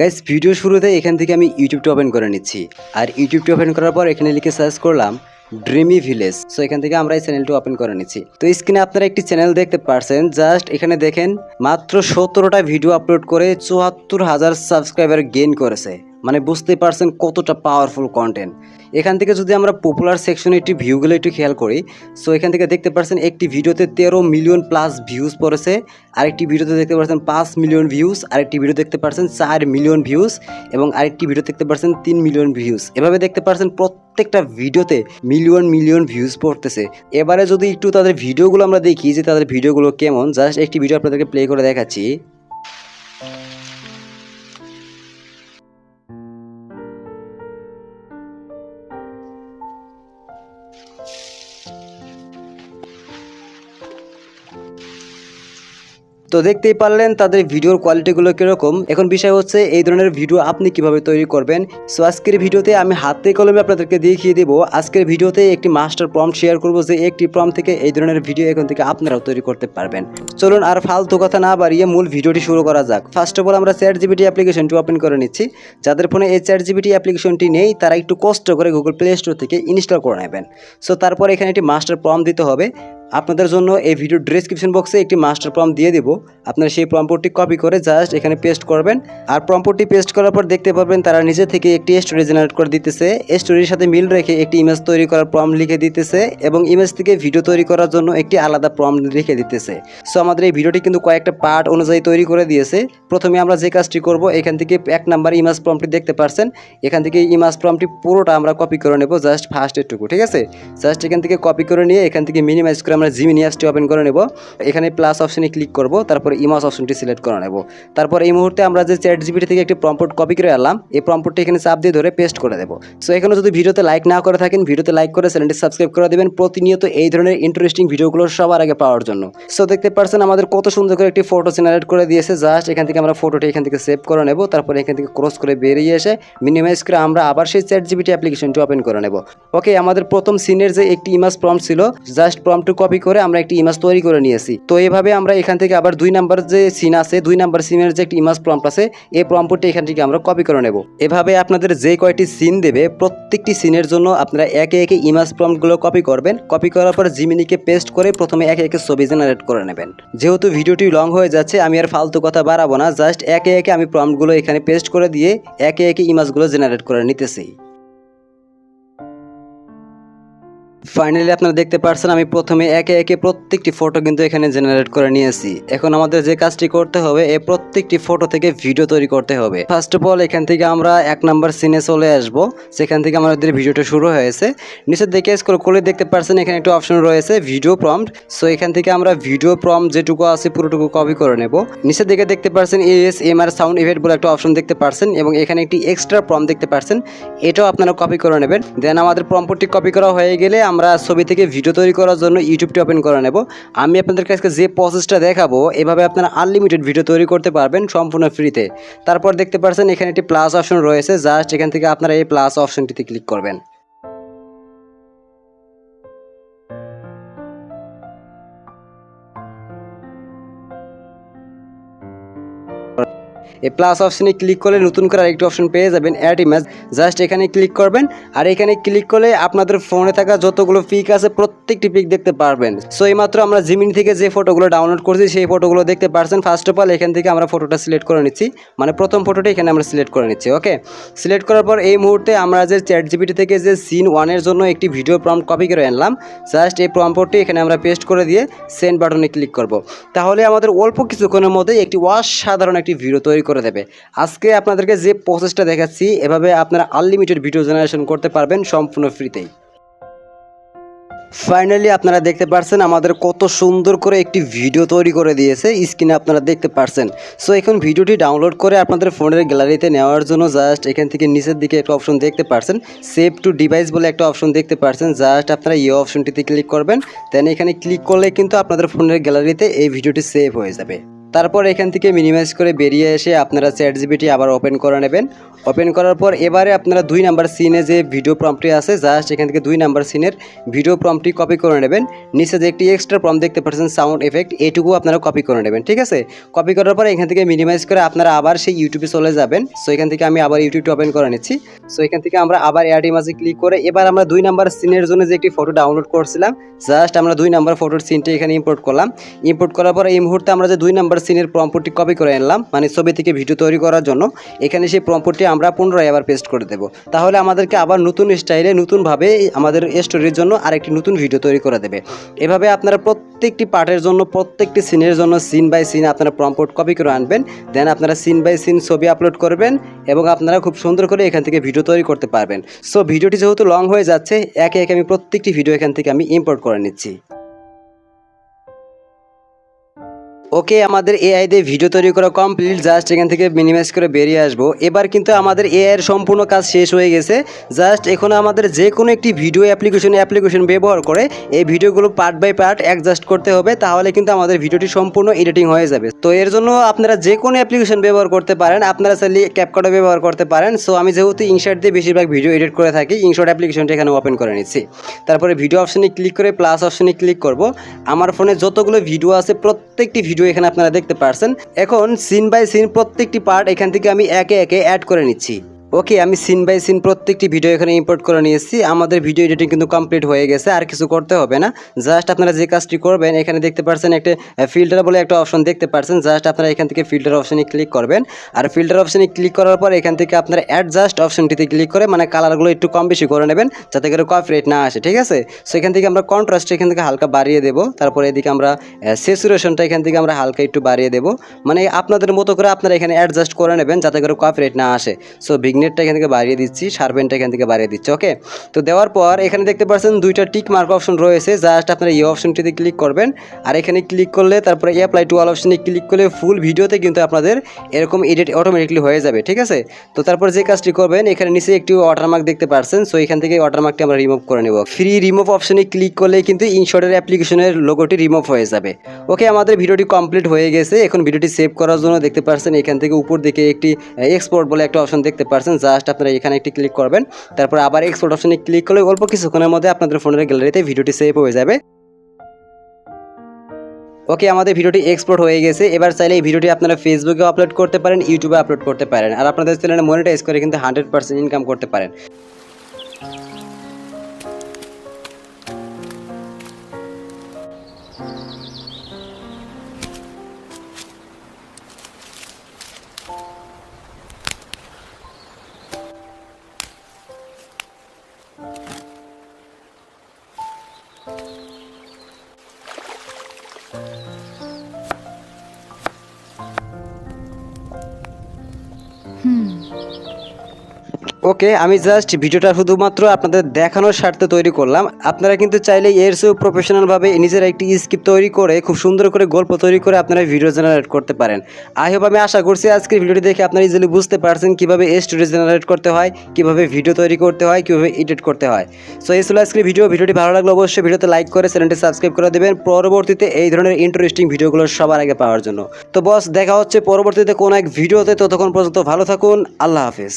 Guys video শুরুতে এখান থেকে আমি ইউটিউবটা ওপেন করে নিচ্ছি। আর ইউটিউবটা ওপেন করার পর এখানে লিখে সার্চ করলাম ড্রিমি ভিলেজ। সো এখান থেকে আমরা এই চ্যানেলটা ওপেন করে নিচ্ছি। তো স্ক্রিনে আপনারা একটি চ্যানেল দেখতে পারছেন। জাস্ট এখানে দেখেন মাত্র 17টা ভিডিও আপলোড করে 74,000 সাবস্ক্রাইবার গেইন করেছে। মানে বুঝতে পারছেন কতটা পাওয়ারফুল কন্টেন্ট। এখান থেকে যদি আমরা পপুলার সেকশনে একটি ভিউগুলো একটু খেয়াল করি, সো এখান থেকে দেখতে পারছেন একটি ভিডিওতে 13 মিলিয়ন প্লাস ভিউজ পড়েছে, আরেকটি ভিডিওতে দেখতে পাচ্ছেন 5 মিলিয়ন ভিউজ, আরেকটি ভিডিও দেখতে পাচ্ছেন 4 মিলিয়ন ভিউজ এবং আরেকটি ভিডিও দেখতে পাচ্ছেন 3 মিলিয়ন ভিউজ। এভাবে দেখতে পাচ্ছেন প্রত্যেকটা ভিডিওতে মিলিয়ন মিলিয়ন ভিউজ পড়তেছে। এবারে যদি একটু তাদের ভিডিওগুলো আমরা দেখি যে তাদের ভিডিওগুলো কেমন, জাস্ট একটি ভিডিও আপনাদেরকে প্লে করে দেখাচ্ছি। তো দেখতেই পারলেন তাদের ভিডিওর কোয়ালিটিগুলো কীরকম। এখন বিষয় হচ্ছে এই ধরনের ভিডিও আপনি কিভাবে তৈরি করবেন। সো আজকের ভিডিওতে আমি হাতে কলমে আপনাদেরকে দেখিয়ে দেবো। আজকের ভিডিওতে একটি মাস্টার প্রম্পট শেয়ার করব যে একটি প্রম্পট থেকে এই ধরনের ভিডিও এখন থেকে আপনারাও তৈরি করতে পারবেন। চলুন আর ফালতু কথা না বাড়িয়ে মূল ভিডিওটি শুরু করা যাক। ফার্স্ট অফ অল আমরা ChatGPT অ্যাপ্লিকেশনটি ওপেন করে নিচ্ছি। যাদের ফোনে এই ChatGPT অ্যাপ্লিকেশনটি নেই তারা একটু কষ্ট করে গুগল প্লে স্টোর থেকে ইনস্টল করে নেবেন। সো তারপর এখানে একটি মাস্টার প্রম্পট দিতে হবে। আপনাদের জন্য এই ভিডিও ডেসক্রিপশন বক্সে একটি মাস্টার প্রম্পট দিয়ে দেবো। আপনারা সেই প্রম্পটটি কপি করে জাস্ট এখানে পেস্ট করবেন। আর প্রম্পটটি পেস্ট করার পর দেখতে পাবেন তারা নিজে থেকে একটি স্টোরি জেনারেট করে দিতেছে। স্টোরির সাথে মিল রেখে একটি ইমেজ তৈরি করার প্রম্পট লিখে দিতেছে এবং ইমেজ থেকে ভিডিও তৈরি করার জন্য একটি আলাদা প্রম্পট লিখে দিতেছে। সো আমাদের এই ভিডিওটি কিন্তু কয়েকটা পার্ট অনুযায়ী তৈরি করে দিয়েছে। প্রথমে আমরা যে কাজটি করব, এখান থেকে 1 নাম্বার ইমেজ প্রম্পটটি দেখতে পারছেন। এখান থেকে ইমেজ প্রম্পটটি পুরোটা আমরা কপি করে নেব, জাস্ট ফার্স্ট এটুকু, ঠিক আছে। জাস্ট এখান থেকে কপি করে নিয়ে এখান থেকে মিনিমাইজ করে আমরা জিমিনি অ্যাপসটি ওপেন করে নেব। এখানে প্লাস অপশনে ক্লিক করব, তারপর ইমেজ অপশনটি সিলেক্ট করে নেব। তারপর এই মুহূর্তে আমরা যে ChatGPT থেকে একটি প্রম্পট কপি করে আনলাম, এই প্রম্পটটি এখানে চাপ দিয়ে ধরে পেস্ট করে দেব। সো এখানে যদি ভিডিওতে লাইক না করে থাকেন, ভিডিওতে লাইক করে চ্যানেলটি সাবস্ক্রাইব করে দেবেন প্রতিনিয়ত এই ধরনের ইন্টারেস্টিং ভিডিওগুলো সবার আগে পাওয়ার জন্য। সো দেখতে পাচ্ছেন আমাদের কত সুন্দর করে একটি ফটো জেনারেট করে দিয়েছে। জাস্ট এখান থেকে আমরা ফটোটি এখান থেকে সেভ করে নেব। তারপর এখান থেকে ক্রস করে বেরিয়ে এসে মিনিমাইজ করে আমরা আবার সেই ChatGPT অ্যাপ্লিকেশনটি ওপেন করে নেব। ওকে, আমাদের প্রথম সিনের যে একটি ইমেজ প্রম্পট ছিল, জাস্ট প্রম্পটটি কপি করে আমরা একটি ইমেজ তৈরি করে নিয়েছি। তো এইভাবে আমরা এখান থেকে আবার 2 নাম্বার যে সিন আছে, 2 নাম্বার সিনের যে একটি ইমেজ প্রম্পট আছে, এই প্রম্পটটি এখান থেকে আমরা কপি করে নেব। এভাবে আপনাদের যে কয়টি সিন দেবে প্রত্যেকটি সিনের জন্য আপনারা একে একে ইমেজ প্রম্পটগুলো কপি করবেন। কপি করার পর জিমিনিকে পেস্ট করে প্রথমে একে একে ছবি জেনারেট করে নেবেন। যেহেতু ভিডিওটি লং হয়ে যাচ্ছে আমি আর ফালতু কথা বাড়াবো না, জাস্ট একে একে আমি প্রম্পটগুলো এখানে পেস্ট করে দিয়ে একে একে ইমেজগুলো জেনারেট করে নিতেছি। ফাইনালি আপনারা দেখতে পাচ্ছেন আমি প্রথমে একে একে প্রত্যেকটি ফটো কিন্তু এখানে জেনারেট করে নিয়েছি। এখন আমাদের যে কাজটি করতে হবে, এই প্রত্যেকটি ফটো থেকে ভিডিও তৈরি করতে হবে। ফার্স্ট অফ অল এখান থেকে আমরা 1 নাম্বার সিনে চলে আসব। সেখান থেকে আমাদের ভিডিওটা শুরু হয়েছে। নিচের দিকে স্ক্রল করে দেখতে পাচ্ছেন এখানে একটা অপশন রয়েছে ভিডিও প্রম্পট। সো এখান থেকে আমরা ভিডিও প্রম্পট যেটুকু আছে পুরোটুকু কপি করে নেব। নিচের দিকে দেখতে পাচ্ছেন ASMR সাউন্ড ইফেক্ট বলে একটা অপশন দেখতে পাচ্ছেন এবং এখানে একটি এক্সট্রা প্রম্পট দেখতে পাচ্ছেন, এটাও আপনারা কপি করে নেবেন। দেন আমাদের প্রম্পটটি কপি করা হয়ে গেলে আমরা ছবি থেকে ভিডিও তৈরি করার জন্য ইউটিউবটি ওপেন করে নেব। আমি আপনাদের কাছে যে প্রসেসটা দেখাবো, এভাবে আপনারা আনলিমিটেড ভিডিও তৈরি করতে পারবেন সম্পূর্ণ ফ্রিতে। তারপর দেখতে পাচ্ছেন এখানে একটি প্লাস অপশন রয়েছে, জাস্ট এখান থেকে আপনারা এই প্লাস অপশনটিতে ক্লিক করবেন। এই প্লাস অপশনে ক্লিক করলে নতুন করে আরেকটি অপশন পেয়ে যাবেন, অ্যাড ইমেজ। জাস্ট এখানে ক্লিক করবেন আর এখানে ক্লিক করলে আপনাদের ফোনে থাকা যতগুলো পিক আছে প্রত্যেকটি পিক দেখতে পারবেন। সো এইমাত্র আমরা জিমিনি থেকে যে ফটোগুলো ডাউনলোড করছি সেই ফটোগুলো দেখতে পারছেন। ফার্স্ট অফ অল এখান থেকে আমরা ফটোটা সিলেক্ট করে নিচ্ছি, মানে প্রথম ফটোটা এখানে আমরা সিলেক্ট করে নিচ্ছি। ওকে, সিলেক্ট করার পর এই মুহূর্তে আমরা যে ChatGPT থেকে যে সিন 1 এর জন্য একটি ভিডিও প্রম্পট কপি করে আনলাম, জাস্ট এই প্রম্পটটি এখানে আমরা পেস্ট করে দিয়ে সেন্ড বাটনে ক্লিক করব। তাহলে আমাদের অল্প কিছুক্ষণের মধ্যে একটি অসাধারণ একটি ভিডিও তৈরি করে দেবে। আজকে আপনাদেরকে যে প্রসেসটা দেখাচ্ছি, এভাবে আপনারা আনলিমিটেড ভিডিও জেনারেশন করতে পারবেন সম্পূর্ণ ফ্রিতেই। ফাইনালি আপনারা দেখতে পাচ্ছেন আমাদের কত সুন্দর করে একটি ভিডিও তৈরি করে দিয়েছে, স্ক্রিনে আপনারা দেখতে পাচ্ছেন। সো এখন ভিডিওটি ডাউনলোড করে আপনাদের ফোনের গ্যালারিতে নেওয়ার জন্য জাস্ট এখান থেকে নিচের দিকে একটা অপশন দেখতে পাচ্ছেন, সেভ টু ডিভাইস বলে একটা অপশন দেখতে পাচ্ছেন। জাস্ট আপনারা এই অপশনটিতে ক্লিক করবেন। দেন এখানে ক্লিক করলে কিন্তু আপনাদের ফোনের গ্যালারিতে এই ভিডিওটি সেভ হয়ে যাবে। তারপর এখান থেকে মিনিমাইজ করে বেরিয়ে এসে আপনারা চ্যাটজিপিটি আবার ওপেন করে নেবেন। ওপেন করার পর এবারে আপনারা 2 নাম্বার সিনে যে ভিডিও প্রম্পটটি আছে জাস্ট এখান থেকে 2 নাম্বার সিনের ভিডিও প্রম্পটটি কপি করে নেবেন। নিচে যে একটি এক্সট্রা প্রম্পট দেখতে পাচ্ছেন সাউন্ড এফেক্ট, এটুকু আপনারা কপি করে নেবেন, ঠিক আছে। কপি করার পর এখান থেকে মিনিমাইজ করে আপনারা আবার সেই ইউটিউবে চলে যাবেন। সো এখান থেকে আমি আবার ইউটিউবটা ওপেন করে নিচ্ছি। সো এখান থেকে আমরা আবার অ্যাড ইমেজে ক্লিক করে এবার আমরা 2 নাম্বার সিনের জন্য যে একটি ফটো ডাউনলোড করছিলাম জাস্ট আমরা 2 নাম্বার ফটোর সিনটি এখানে ইম্পোর্ট করলাম। ইম্পোর্ট করার পর এই মুহূর্তে আমরা যে 2 নাম্বার সিনের প্রম্পটটি কপি করে আনলাম, মানে ছবি থেকে ভিডিও তৈরি করার জন্য, এখানে সেই প্রম্পটটি আমরা পুনরায় আবার পেস্ট করে দেব। তাহলে আমাদেরকে আবার নতুন স্টাইলে নতুনভাবে আমাদের স্টোরির জন্য আরেকটি নতুন ভিডিও তৈরি করে দেবে। এভাবে আপনারা প্রত্যেকটি পার্টের জন্য, প্রত্যেকটি সিনের জন্য সিন বাই সিন আপনারা প্রম্পট কপি করে আনবেন। দেন আপনারা সিন বাই সিন ছবি আপলোড করবেন এবং আপনারা খুব সুন্দর করে এখান থেকে ভিডিও তৈরি করতে পারবেন। সো ভিডিওটি যেহেতু লং হয়ে যাচ্ছে, একে একে আমি প্রত্যেকটি ভিডিও এখান থেকে আমি ইম্পোর্ট করে নিচ্ছি। ওকে, আমাদের এআই দিয়ে ভিডিও তৈরি করা কমপ্লিট। জাস্ট এখান থেকে মিনিমাইজ করে বেরিয়ে আসবো। এবার কিন্তু আমাদের এআই এর সম্পূর্ণ কাজ শেষ হয়ে গেছে। জাস্ট এখন আমাদের যে কোনো একটি ভিডিও অ্যাপ্লিকেশন ব্যবহার করে এই ভিডিওগুলো পার্ট বাই পার্ট অ্যাডজাস্ট করতে হবে, তাহলে কিন্তু আমাদের ভিডিওটি সম্পূর্ণ এডিটিং হয়ে যাবে। তো এর জন্য আপনারা যে কোনো অ্যাপ্লিকেশন ব্যবহার করতে পারেন, আপনারা চাইলে ক্যাপকাটও ব্যবহার করতে পারেন। সো আমি যেহেতু ইনশট দিয়ে বেশিরভাগ ভিডিও এডিট করে থাকি, ইনশট অ্যাপ্লিকেশনটা এখানে ওপেন করে নিচ্ছি। তারপরে ভিডিও অপশনে ক্লিক করে প্লাস অপশনে ক্লিক করব। আমার ফোনে যতগুলো ভিডিও আছে প্রত্যেকটি ভিডিও এখানে আপনারা দেখতে পারছেন। এখন সিন বাই সিন প্রত্যেকটি পার্ট এখান থেকে আমি একে একে অ্যাড করে নিচ্ছি। ওকে, আমি সিন বাই সিন প্রত্যেকটি ভিডিও এখানে ইম্পোর্ট করে নিয়েছি। আমাদের ভিডিও এডিটিং কিন্তু কমপ্লিট হয়ে গেছে, আর কিছু করতে হবে না। জাস্ট আপনারা যে কাজটি করবেন, এখানে দেখতে পাচ্ছেন একটা ফিল্টার বলে একটা অপশন দেখতে পাচ্ছেন। জাস্ট আপনারা এখান থেকে ফিল্টার অপশনে ক্লিক করবেন। আর ফিল্টার অপশনে ক্লিক করার পর এখান থেকে আপনারা অ্যাডজাস্ট অপশনটিতে ক্লিক করে মানে কালারগুলো একটু কম বেশি করে নেবেন, যাতে করে কপিরাইট না আসে, ঠিক আছে। সো এখান থেকে আমরা কন্ট্রাস্ট এখান থেকে হালকা বাড়িয়ে দেবো। তারপরে এদিকে আমরা স্যাচুরেশনটা এখান থেকে আমরা হালকা একটু বাড়িয়ে দেবো, মানে আপনাদের মতো করে আপনারা এখানে অ্যাডজাস্ট করে নেবেন, যাতে করে কপিরাইট না আসে। সো ভিগনেটটা এখান থেকে বাড়িয়ে দিচ্ছি, শার্পেনটা এখান থেকে বাড়িয়ে দিচ্ছি। ওকে, তো দেওয়ার পর এখানে দেখতে পাচ্ছেন 2টা টিক মার্ক অপশন রয়েছে। জাস্ট আপনারা এই অপশনটিতে ক্লিক করবেন। আর এখানে ক্লিক করলে তারপরে অ্যাপ্লাই টু অল অপশনে ক্লিক করলে ফুল ভিডিওতে কিন্তু আপনাদের এরকম এডিট অটোমেটিকলি হয়ে যাবে, ঠিক আছে। তো তারপর যে কাজটি করবেন, এখানে নিচে একটি ওয়াটারমার্ক দেখতে পাচ্ছেন। সো এখান থেকে ওয়াটারমার্কটি আমরা রিমুভ করে নেব। ফ্রি রিমুভ অপশনে ক্লিক করলে কিন্তু ইনশটের অ্যাপ্লিকেশনের লোগোটি রিমুভ হয়ে যাবে। ওকে, আমাদের ভিডিওটি কমপ্লিট হয়ে গেছে। এখন ভিডিওটি সেভ করার জন্য দেখতে পাচ্ছেন এখান থেকে উপর দিকে একটি এক্সপোর্ট বলে একটা অপশন দেখতে পাচ্ছেন। জাস্ট আপনারা এখানে একটি ক্লিক করবেন। তারপর আবার এক্সপোর্ট অপশনে ক্লিক করলে অল্প কিছুক্ষণের মধ্যে আপনাদের ফোনের গ্যালারিতে ভিডিওটি সেভ হয়ে যাবে। ওকে, আমাদের ভিডিওটি এক্সপোর্ট হয়ে গেছে। এবার চাইলে এই ভিডিওটি আপনারা ফেসবুকে আপলোড করতে পারেন, ইউটিউবে আপলোড করতে পারেন, আর আপনাদের চ্যানেলে মনিটাইজ করে কিন্তু 100% ইনকাম করতে পারেন। ওকে, আমি জাস্ট ভিডিওটা শুধুমাত্র আপনাদের দেখানোর স্বার্থে তৈরি করলাম। আপনারা কিন্তু চাইলে এর চেয়েও প্রফেশনালভাবে নিজেরা একটি স্ক্রিপ্ট তৈরি করে খুব সুন্দর করে গল্প তৈরি করে আপনারা ভিডিও জেনারেট করতে পারেন। আই হোপ, আমি আশা করছি আজকের ভিডিওটি দেখে আপনারা ইজিলি বুঝতে পারছেন কীভাবে স্টোরি জেনারেট করতে হয়, কীভাবে ভিডিও তৈরি করতে হয়, কীভাবে এডিট করতে হয়। সো এই ছিল আজকের ভিডিওটি ভালো লাগলে অবশ্যই ভিডিওতে লাইক করে চ্যানেলটি সাবস্ক্রাইব করে দেবেন পরবর্তীতে এই ধরনের ইন্টারেস্টিং ভিডিওগুলো সবার আগে পাওয়ার জন্য। তো বস, দেখা হচ্ছে পরবর্তীতে কোনো এক ভিডিওতে। ততক্ষণ পর্যন্ত ভালো থাকুন। আল্লাহ হাফেজ।